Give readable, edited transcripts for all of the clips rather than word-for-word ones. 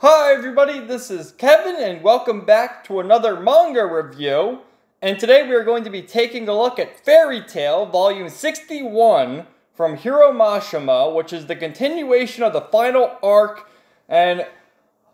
Hi everybody, this is Kevin and welcome back to another manga review. And today we are going to be taking a look at Fairy Tail Volume 61 from Hiro Mashima, which is the continuation of the final arc. And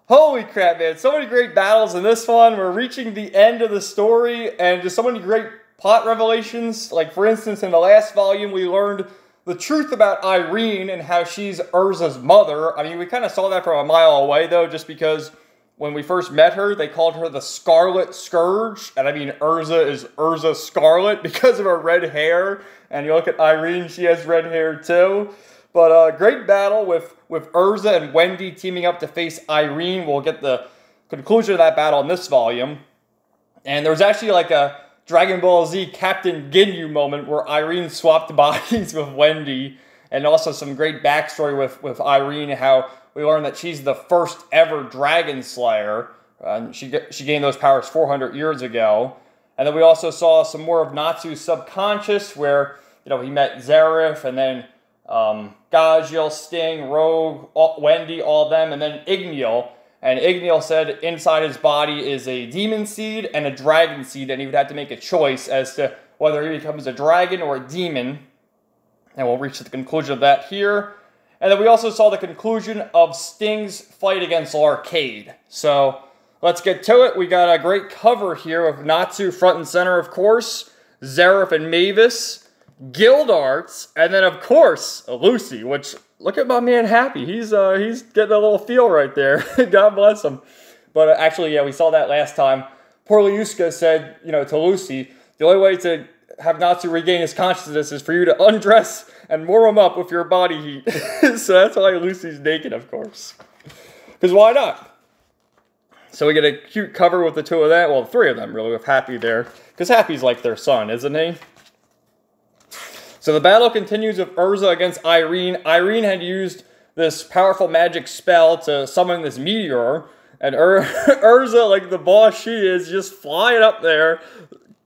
holy crap, man, so many great battles in this one. We're reaching the end of the story and just so many great plot revelations. Like for instance, in the last volume we learned the truth about Irene and how she's Urza's mother. I mean, we kind of saw that from a mile away, though, just because when we first met her, they called her the Scarlet Scourge. And I mean, Urza is Urza Scarlet because of her red hair. And you look at Irene, she has red hair, too. But great battle with Urza and Wendy teaming up to face Irene. We'll get the conclusion of that battle in this volume. And there was actually like a Dragon Ball Z Captain Ginyu moment where Irene swapped bodies with Wendy, and also some great backstory with Irene, how we learned that she's the first ever Dragon Slayer. She gained those powers 400 years ago. And then we also saw some more of Natsu's subconscious, where he met Zareth, and then Gajiel, Sting, Rogue, Wendy, all of them, and then Igniel. And Igniel said inside his body is a demon seed and a dragon seed, and he would have to make a choice as to whether he becomes a dragon or a demon. And we'll reach the conclusion of that here. And then we also saw the conclusion of Sting's fight against Arcade. So let's get to it. We got a great cover here with Natsu front and center, of course, Zareth and Mavis, Guild Arts, and then, of course, Lucy, which... Look at my man Happy. He's getting a little feel right there. God bless him. But actually, yeah, we saw that last time. Poor Liuska said, to Lucy, the only way to have Natsu regain his consciousness is for you to undress and warm him up with your body heat. So that's why Lucy's naked, of course. Because why not? So we get a cute cover with the two of that. Well, three of them, really, with Happy there. Because Happy's like their son, isn't he? So the battle continues with Urza against Irene. Irene had used this powerful magic spell to summon this meteor. And Urza, like the boss she is, just flying up there,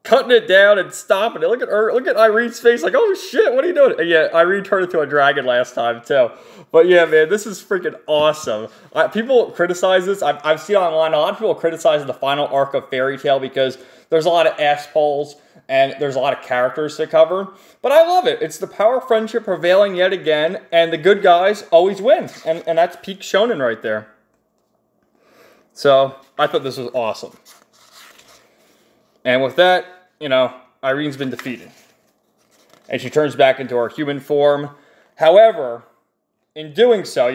cutting it down and stopping it. Look at Irene's face, like, oh shit, what are you doing? And yeah, Irene turned into a dragon last time, too. But yeah, man, this is freaking awesome. People criticize this. I've seen online, a lot of people criticize the final arc of Fairy Tail because there's a lot of assholes and there's a lot of characters to cover. But I love it. It's the power of friendship prevailing yet again, and the good guys always win. And that's peak shonen right there. So, I thought this was awesome. And with that, Irene's been defeated. And she turns back into her human form. However, in doing so,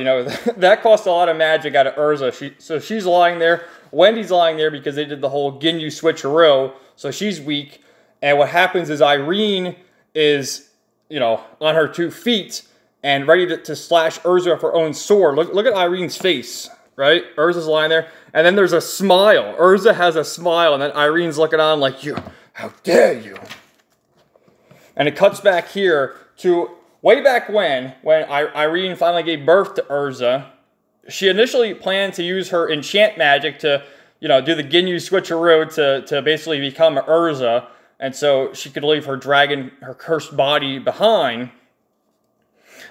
that cost a lot of magic out of Urza. So she's lying there. Wendy's lying there because they did the whole Ginyu switcheroo. So she's weak. And what happens is Irene is, on her 2 feet and ready to slash Urza with her own sword. Look at Irene's face, right? Urza's lying there. And then there's a smile. Urza has a smile, and then Irene's looking on like, how dare you? And it cuts back here to way back when Irene finally gave birth to Urza. She initially planned to use her enchant magic to, do the Ginyu switcheroo to basically become Urza. And so she could leave her cursed body behind.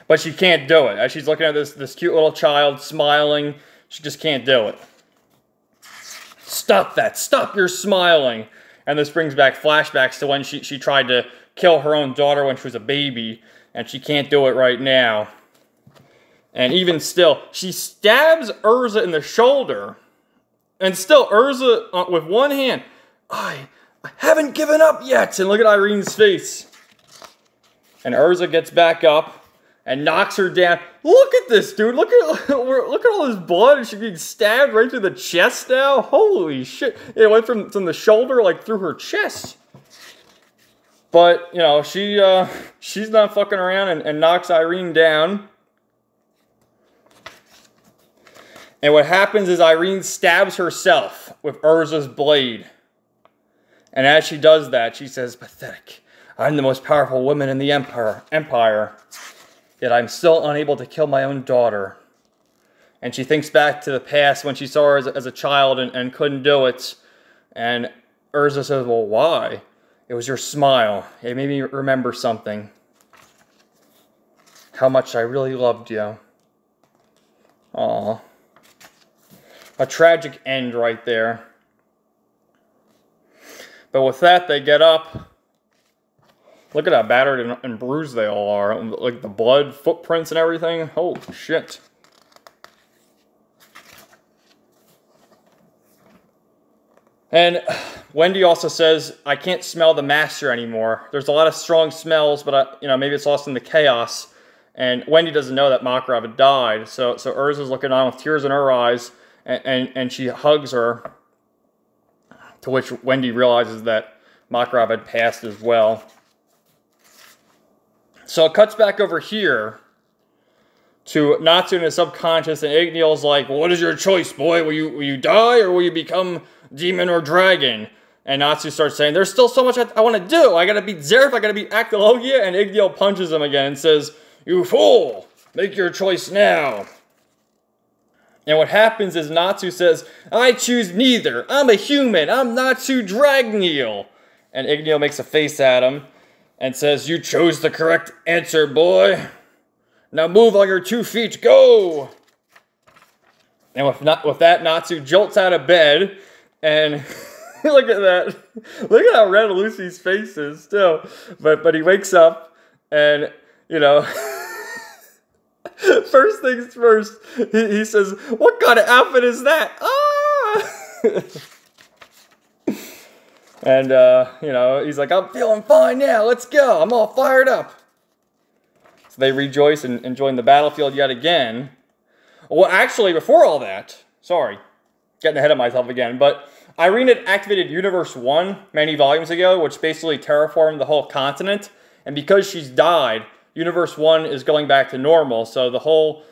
But she can't do it. As she's looking at this cute little child smiling, she just can't do it. Stop that. Stop your smiling. And this brings back flashbacks to when she tried to kill her own daughter when she was a baby. And she can't do it right now. And even still, she stabs Urza in the shoulder. And still, Urza, with one hand, I haven't given up yet. And look at Irene's face. And Urza gets back up and knocks her down. Look at this, dude. Look at all this blood. She's being stabbed right through the chest now. Holy shit. It went from the shoulder, like, through her chest. But, she's not fucking around and knocks Irene down. And what happens is Irene stabs herself with Urza's blade. And as she does that, she says, pathetic. I'm the most powerful woman in the empire. Yet I'm still unable to kill my own daughter. And she thinks back to the past when she saw her as a child and couldn't do it. And Urza says, well, why? It was your smile. It made me remember something. How much I really loved you. Aww. a tragic end right there. But with that, they get up. Look at how battered and bruised they all are. Like the blood, footprints, and everything. Holy shit. And Wendy also says, I can't smell the master anymore. There's a lot of strong smells, but maybe it's lost in the chaos. And Wendy doesn't know that Makarov had died. So Urza's looking on with tears in her eyes, and she hugs her. To which Wendy realizes that Makarov had passed as well. So it cuts back over here to Natsu in his subconscious, and Igniel's like, well, what is your choice, boy? Will you die, or will you become demon or dragon? And Natsu starts saying, there's still so much I want to do. I gotta beat Zeref, I gotta beat Actilogia, and Igniel punches him again and says, you fool! Make your choice now. And what happens is Natsu says, I choose neither. I'm a human. I'm Natsu Dragneil. And Igniel makes a face at him and says, you chose the correct answer, boy. Now move on your 2 feet. Go! And with that, Natsu jolts out of bed. And look at that. Look at how red Lucy's face is still. But he wakes up and, first things first, he says, what kind of outfit is that? Ah! And, he's like, I'm feeling fine now. Let's go. I'm all fired up. So they rejoice and join the battlefield yet again. Well, actually, before all that, sorry, getting ahead of myself again, but Irene had activated Universe 1 many volumes ago, which basically terraformed the whole continent. And because she's died, Universe 1 is going back to normal, so the whole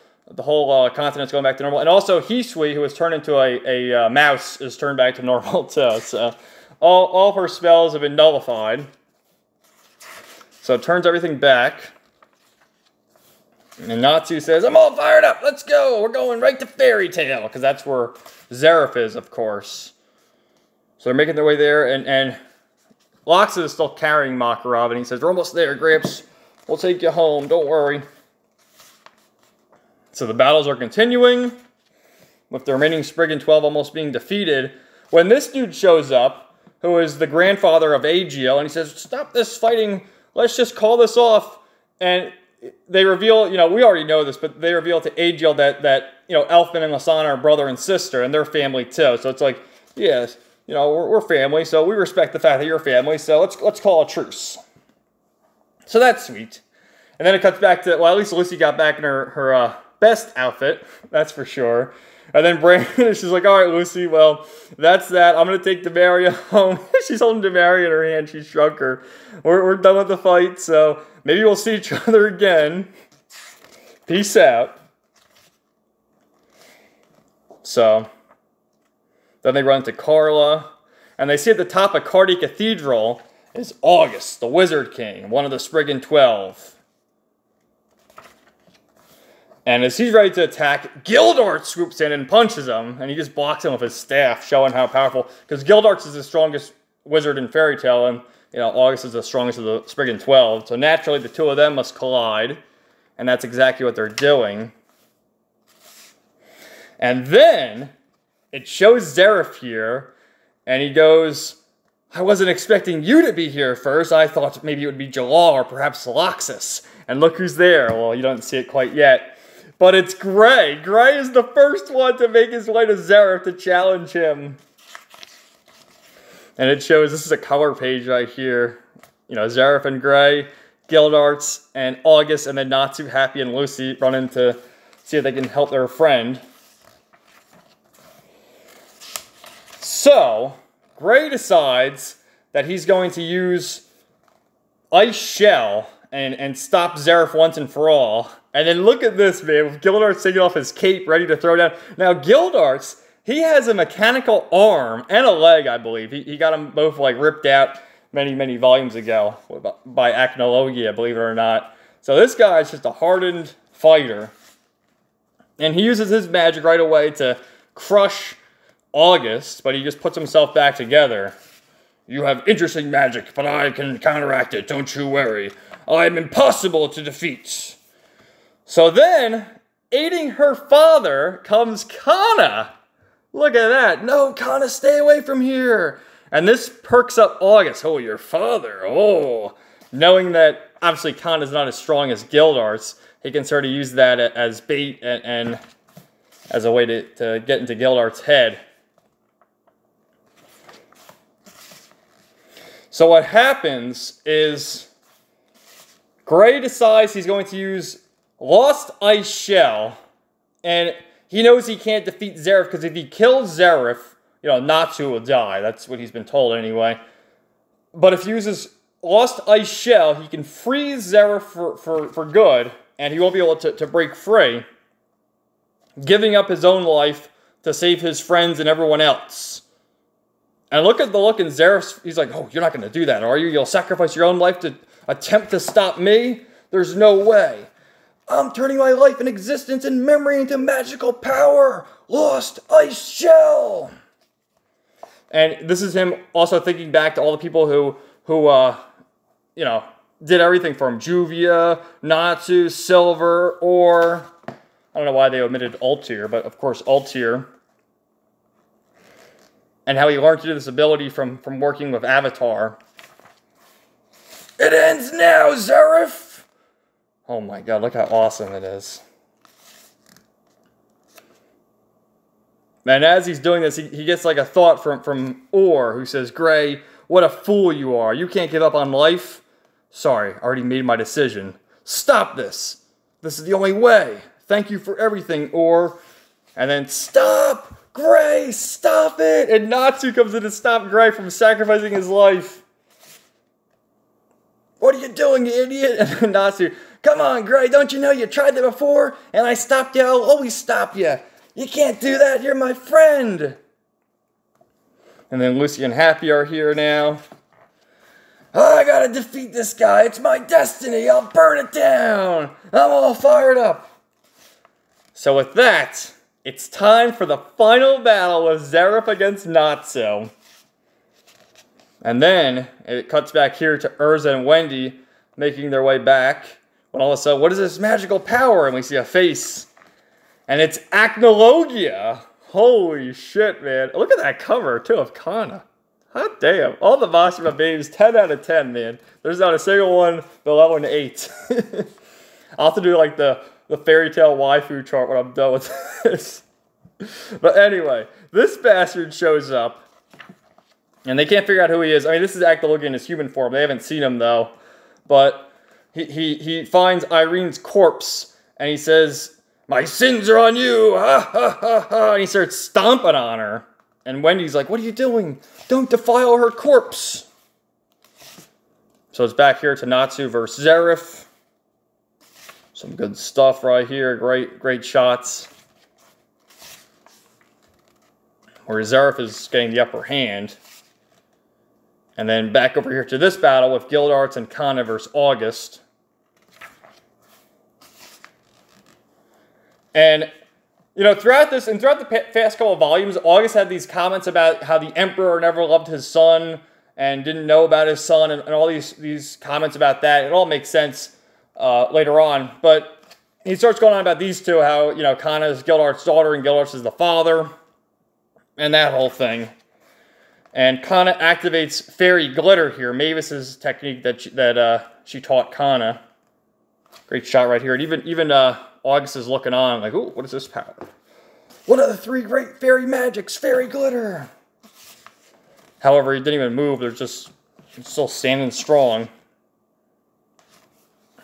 continent's going back to normal. And also, Hisui, who was turned into a mouse, is turned back to normal too. So all of her spells have been nullified. So it turns everything back. And Natsu says, I'm all fired up, let's go! We're going right to Fairy Tale, because that's where Zeref is, of course. So they're making their way there, and Loxa is still carrying Makarov, and he says, we're almost there, Gramps. We'll take you home, don't worry. So the battles are continuing, with the remaining Spriggan 12 almost being defeated, when this dude shows up, who is the grandfather of Aegil, and he says, stop this fighting, let's just call this off. And they reveal, we already know this, but they reveal to Aegil that Elfman and Lasana are brother and sister, and they're family too. So it's like, yes, we're family, so we respect the fact that you're family, so let's call a truce. So that's sweet. And then it cuts back to, well, at least Lucy got back in her best outfit, that's for sure. And then Brandon, she's like, all right, Lucy, well, that's that. I'm going to take Demaria home. She's holding Demaria in her hand. She shrunk her. We're done with the fight, so maybe we'll see each other again. Peace out. So then they run to Carla, and they see at the top of Cardi Cathedral is August, the Wizard King, one of the Spriggan 12. And as he's ready to attack, Gildart swoops in and punches him, and he just blocks him with his staff, showing how powerful, because Gildart is the strongest wizard in Fairy Tale, and August is the strongest of the Spriggan 12, so naturally the two of them must collide, and that's exactly what they're doing. And then it shows Zeref here, and he goes, I wasn't expecting you to be here first. I thought maybe it would be Jalal or perhaps Loxus. And look who's there. Well, you don't see it quite yet. But it's Gray. Gray is the first one to make his way to Zeref to challenge him. And it shows, this is a color page right here. Zeref and Gray, Gildarts and August, and then Natsu, Happy, and Lucy run in to see if they can help their friend. So Gray decides that he's going to use Ice Shell and stop Zeref once and for all. And then look at this, man, with Gildarts taking off his cape, ready to throw down. Now, Gildarts, he has a mechanical arm and a leg, I believe. He got them both, ripped out many, many volumes ago by Acnologia, believe it or not. So this guy is just a hardened fighter. And he uses his magic right away to crush August, but he just puts himself back together. You have interesting magic, but I can counteract it, don't you worry. I am impossible to defeat. So then, aiding her father comes Kana. Look at that. No, Kana, stay away from here. And this perks up August. Oh, your father. Oh. Knowing that, obviously, Kana's not as strong as Gildart's, he can sort of use that as bait and as a way to get into Gildart's head. So what happens is Gray decides he's going to use Lost Ice Shell, and he knows he can't defeat Zeref because if he kills Zeref, you know, Natsu will die. That's what he's been told anyway. But if he uses Lost Ice Shell, he can freeze Zeref for good, and he won't be able to break free, giving up his own life to save his friends and everyone else. And look at the look in Zeref's, he's like, oh, you're not going to do that, are you? You'll sacrifice your own life to attempt to stop me? There's no way. I'm turning my life and existence and memory into magical power. Lost Ice Shell. And this is him also thinking back to all the people who you know, did everything for him. Juvia, Natsu, Silver, or I don't know why they omitted Altair, but of course Altair. And how he learned to do this ability from working with Avatar. It ends now, Zeref! Oh my god, look how awesome it is. And as he's doing this, he gets like a thought from Orr, who says, Gray, what a fool you are. You can't give up on life? Sorry, I already made my decision. Stop this. This is the only way. Thank you for everything, Orr. And then, stop! Gray, stop it! And Natsu comes in to stop Gray from sacrificing his life. What are you doing, you idiot? And then Natsu, come on, Gray, don't you know you tried that before? And I stopped you, I'll always stop you. You can't do that, you're my friend. And then Lucy and Happy are here now. Oh, I gotta defeat this guy, it's my destiny, I'll burn it down. I'm all fired up. So with that, it's time for the final battle of Zeref against Natsu. And then it cuts back here to Urza and Wendy making their way back. When all of a sudden, what is this magical power? And we see a face. And it's Acnologia. Holy shit, man. Look at that cover, too, of Kana. Hot damn. All the Mashima babes, 10 out of 10, man. There's not a single one below an 8. I'll have to do, like, the fairy tale waifu chart when I'm done with this. But anyway, this bastard shows up. And they can't figure out who he is. I mean, this is Acnologia in his human form. They haven't seen him, though. But he finds Irene's corpse. And he says, my sins are on you. Ha, ha, ha, ha. And he starts stomping on her. And Wendy's like, what are you doing? Don't defile her corpse. So it's back here to Natsu versus Zeref. Some good stuff right here. Great shots. Where Zeref is getting the upper hand. And then back over here to this battle with Gildarts and Kana versus August. And, you know, throughout the past couple of volumes, August had these comments about how the Emperor never loved his son and didn't know about his son and all these comments about that. It all makes sense later on. But he starts going on about these two, how, you know, Kana is Gildart's daughter and Gildart's is the father. And that whole thing. And Kana activates Fairy Glitter here, Mavis's technique that she taught Kana. Great shot right here. And even August is looking on like, ooh, what is this power? One of the 3 great fairy magics, Fairy Glitter. However, he didn't even move. They're just still standing strong.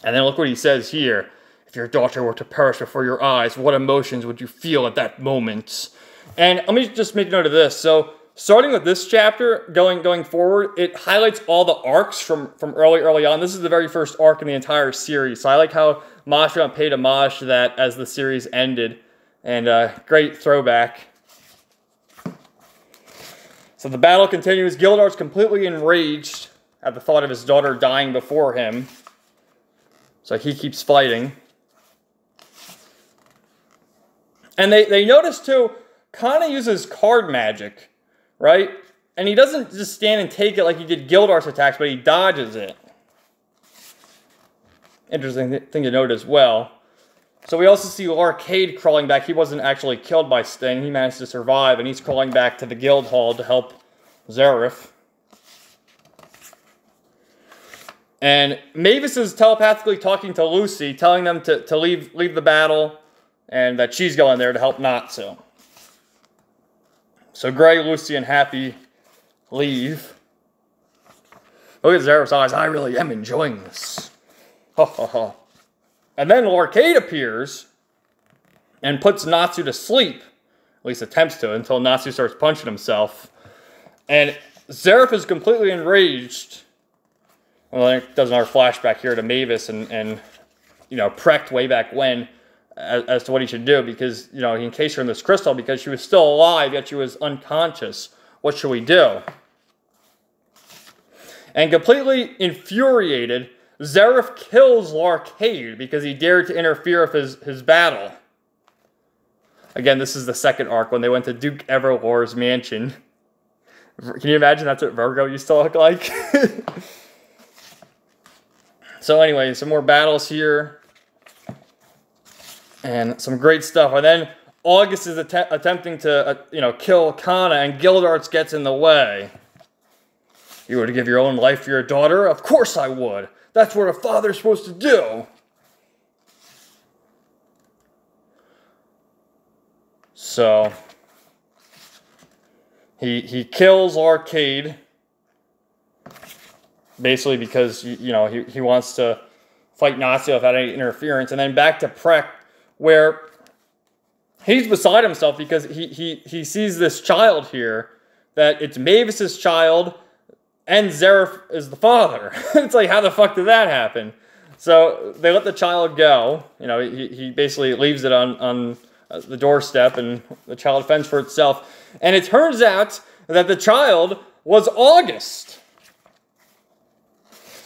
And then look what he says here. If your daughter were to perish before your eyes, what emotions would you feel at that moment? And let me just make note of this. So, starting with this chapter, going forward, it highlights all the arcs from early on. This is the very first arc in the entire series. So I like how Mashima paid homage to that as the series ended. And great throwback. So the battle continues. Gildart's completely enraged at the thought of his daughter dying before him. So he keeps fighting. And they notice too, Kana uses card magic, right? And he doesn't just stand and take it like he did Gildart's attacks, but he dodges it. Interesting thing to note as well. So we also see Arcade crawling back. He wasn't actually killed by Sting. He managed to survive, and he's crawling back to the guild hall to help Zareth. And Mavis is telepathically talking to Lucy, telling them to leave the battle, and that she's going there to help Natsu. So Gray, Lucy, and Happy leave. Look at Zareth's eyes. I really am enjoying this. Ha ha ha. And then Arcade appears and puts Natsu to sleep. At least attempts to, until Natsu starts punching himself. And Zareth is completely enraged. Well, it does another flashback here to Mavis and you know, Precht way back when as to what he should do, because, you know, he encased her in this crystal because she was still alive, yet she was unconscious. What should we do? And completely infuriated, Zareth kills Arcade because he dared to interfere with his battle. Again, this is the second arc when they went to Duke Everlore's mansion. Can you imagine that's what Virgo used to look like? So anyway, some more battles here. And some great stuff. And then August is attempting to, you know, kill Kana, and Gildarts gets in the way. You were to give your own life for your daughter? Of course I would. That's what a father's supposed to do. So he kills Arcade. Basically because, you know, he wants to fight Natsu without any interference. And then back to Precht, where he's beside himself because he sees this child here, that it's Mavis's child, and Zareth is the father. It's like, how the fuck did that happen? So they let the child go. You know, he basically leaves it on the doorstep, and the child fends for itself. And it turns out that the child was August.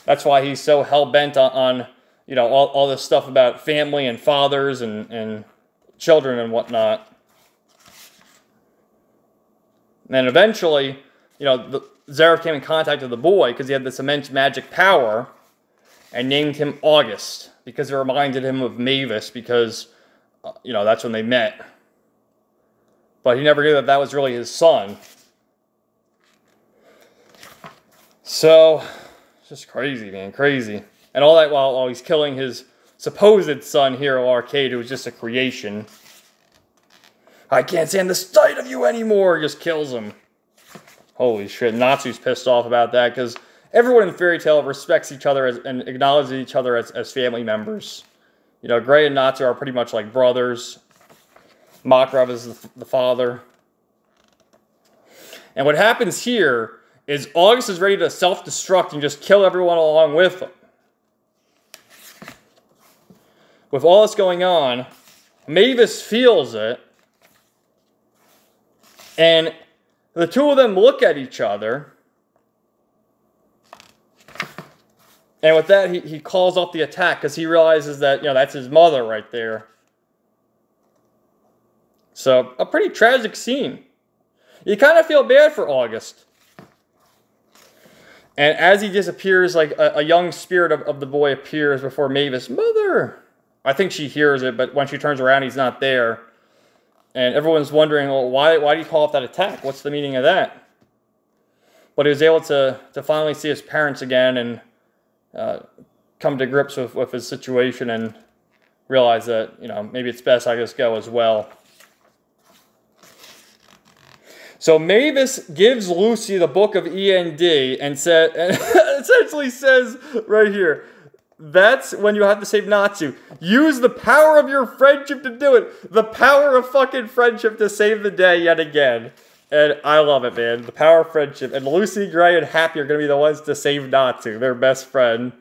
That's why he's so hell-bent on you know, all this stuff about family and fathers and children and whatnot. And then eventually, you know, Zareth came in contact with the boy because he had this immense magic power, and named him August because it reminded him of Mavis because, you know, that's when they met. But he never knew that that was really his son. So, it's just crazy, man, crazy. And all that while he's killing his supposed son, Hero Arcade, who was just a creation. I can't stand the sight of you anymore. He just kills him. Holy shit. Natsu's pissed off about that because everyone in Fairy Tail respects each other and acknowledges each other as family members. You know, Gray and Natsu are pretty much like brothers. Makarov is the father. And what happens here is August is ready to self-destruct and just kill everyone along with him. With all this going on, Mavis feels it, and the two of them look at each other, and with that, he calls off the attack because he realizes that, you know, that's his mother right there. So, a pretty tragic scene. You kind of feel bad for August. And as he disappears, like a young spirit of the boy appears before Mavis. Mother! I think she hears it, but when she turns around, he's not there. And everyone's wondering, well, why do you call off that attack? What's the meaning of that? But he was able to finally see his parents again and come to grips with his situation and realize that, you know, maybe it's best I just go as well. So Mavis gives Lucy the book of END and essentially says right here, that's when you have to save Natsu. Use the power of your friendship to do it. The power of fucking friendship to save the day yet again. And I love it, man. The power of friendship. And Lucy, Gray, and Happy are going to be the ones to save Natsu, their best friend.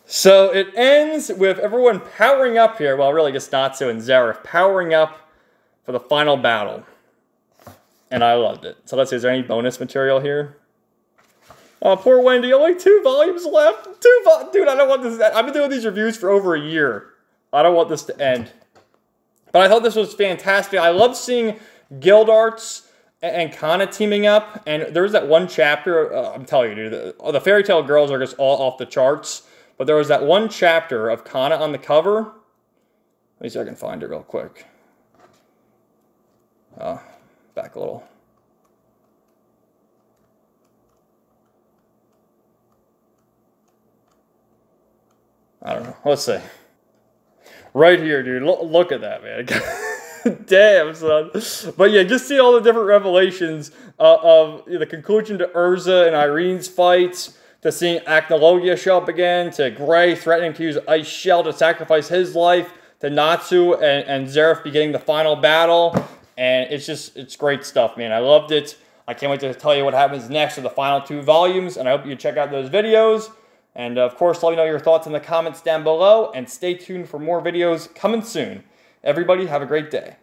So it ends with everyone powering up here. Well, really just Natsu and Zareth powering up for the final battle. And I loved it. So let's see, is there any bonus material here? Oh, poor Wendy. Only 2 volumes left. Dude, I don't want this to end. I've been doing these reviews for over a year. I don't want this to end. But I thought this was fantastic. I love seeing Gildarts and Kana teaming up. And there was that one chapter, I'm telling you, dude, the Fairy Tail girls are just all off the charts. but there was that one chapter of Kana on the cover. Let me see if I can find it real quick. Back a little. I don't know. Let's see. Right here, dude. Look at that, man. Damn, son. But yeah, just see all the different revelations of the conclusion to Urza and Irene's fights, to seeing Acnologia show up again, to Gray threatening to use Ice Shell to sacrifice his life, to Natsu and Zeref beginning the final battle. And it's great stuff, man. I loved it. I can't wait to tell you what happens next for the final 2 volumes, and I hope you check out those videos. And of course, let me know your thoughts in the comments down below, and stay tuned for more videos coming soon. Everybody, have a great day.